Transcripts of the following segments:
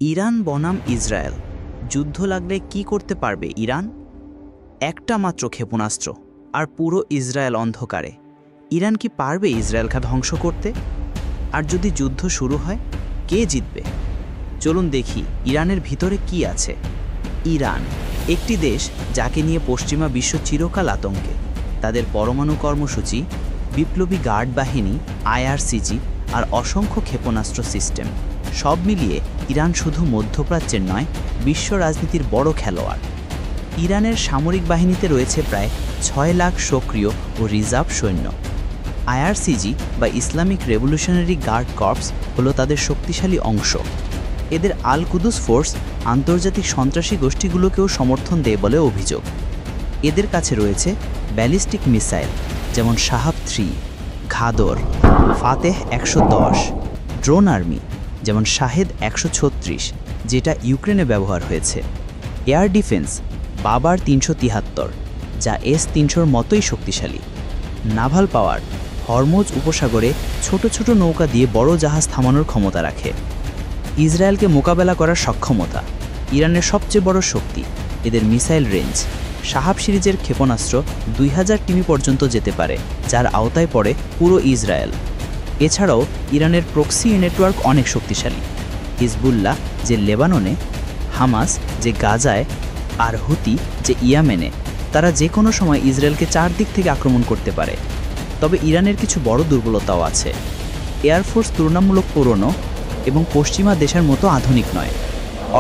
Iran বনাম Israel যুদ্ধ লাগলে কি করতে পারবে ইরান? একটা মাত্র ক্ষেপণাস্ত্র আর পুরো ইসরায়েল অন্ধকারে। ইরান কি পারবে ইসরায়েলকে ধ্বংস করতে? আর যদি যুদ্ধ শুরু হয়, কে জিতবে? চলুন দেখি ইরানের ভিতরে কি আছে। ইরান একটি দেশ যাকে নিয়ে পশ্চিমা বিশ্ব চিরকাল আতঙ্কে। তাদের পরমাণু কর্মসূচি, বিপ্লবী গার্ড বাহিনী, আইআরসিজি আর অসংখ্য ক্ষেপণাস্ত্র সিস্টেম, সব মিলিয়ে ইরান শুধু মধ্যপ্রাচ্যের নয়, বিশ্ব রাজনীতির বড় খেলোয়াড়। ইরানের সামরিক বাহিনীতে রয়েছে প্রায় 6 লাখ সক্রিয় ও রিজার্ভ সৈন্য। আইআরসিজি বা ইসলামিক রেভলিউশনারি গার্ড কর্পস হলো তাদের শক্তিশালী অংশ। এদের আল কুদুস ফোর্স আন্তর্জাতিক সন্ত্রাসী গোষ্ঠীগুলোকেও সমর্থন দেয় বলে অভিযোগ। এদের কাছে রয়েছে ব্যালিস্টিক মিসাইল যেমন শাহাব 3, ঘাদর, ফাতেহ 110, ড্রোন আর্মি যেমন শাহেদ 136, যেটা ইউক্রেনে ব্যবহার হয়েছে, এয়ার ডিফেন্স বাবার 373, যা S-300 মতোই শক্তিশালী, নাভাল পাওয়ার হরমুজ উপসাগরে ছোট ছোট নৌকা দিয়ে বড় জাহাজ থামানোর ক্ষমতা রাখে। ইসরায়েলকে মোকাবেলা করার সক্ষমতা ইরানের সবচেয়ে বড় শক্তি। এদের মিসাইল রেঞ্জ, শাহাব সিরিজের ক্ষেপণাস্ত্র 2000 কিমি পর্যন্ত যেতে পারে, যার আওতায় পড়ে পুরো ইসরায়েল। এছাড়াও ইরানের প্রক্সি নেটওয়ার্ক অনেক শক্তিশালী। হিজবুল্লাহ যে লেবাননে, হামাস যে গাজায়, আর হুতি যে ইয়েমেনে, তারা যে কোনো সময় ইসরায়েলকে চারদিক থেকে আক্রমণ করতে পারে। তবে ইরানের কিছু বড় দুর্বলতাও আছে। এয়ারফোর্স তুলনামূলক পুরনো এবং পশ্চিমা দেশের মতো আধুনিক নয়।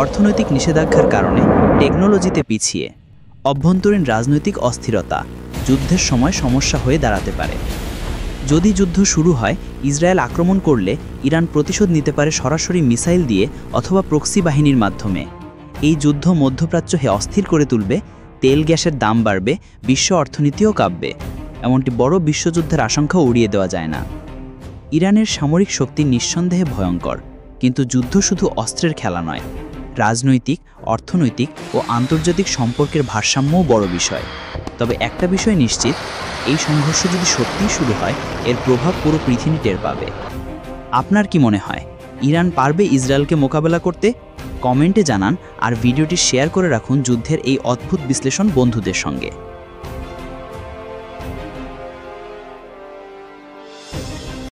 অর্থনৈতিক নিষেধাজ্ঞার কারণে টেকনোলজিতে পিছিয়ে। অভ্যন্তরীণ রাজনৈতিক অস্থিরতা যুদ্ধের সময় সমস্যা হয়ে দাঁড়াতে পারে। যদি যুদ্ধ শুরু হয়, ইসরায়েল আক্রমণ করলে ইরান প্রতিশোধ নিতে পারে সরাসরি মিসাইল দিয়ে অথবা প্রক্সি বাহিনীর মাধ্যমে। এই যুদ্ধ মধ্যপ্রাচ্যকে অস্থির করে তুলবে, তেল গ্যাসের দাম বাড়বে, বিশ্ব অর্থনীতিও কাঁপবে। এমনটি বড় বিশ্বযুদ্ধের আশঙ্কা উড়িয়ে দেওয়া যায় না। ইরানের সামরিক শক্তি নিঃসন্দেহে ভয়ঙ্কর, কিন্তু যুদ্ধ শুধু অস্ত্রের খেলা নয়। রাজনৈতিক, অর্থনৈতিক ও আন্তর্জাতিক সম্পর্কের ভারসাম্যও বড় বিষয়। তবে একটা বিষয় নিশ্চিত, এই সংঘর্ষ যদি সত্যিই শুরু হয়, এর প্রভাব পুরো পৃথিবী টের পাবে। আপনার কি মনে হয়, ইরান পারবে ইসরায়েলকে মোকাবেলা করতে? কমেন্টে জানান আর ভিডিওটি শেয়ার করে রাখুন যুদ্ধের এই অদ্ভুত বিশ্লেষণ বন্ধুদের সঙ্গে।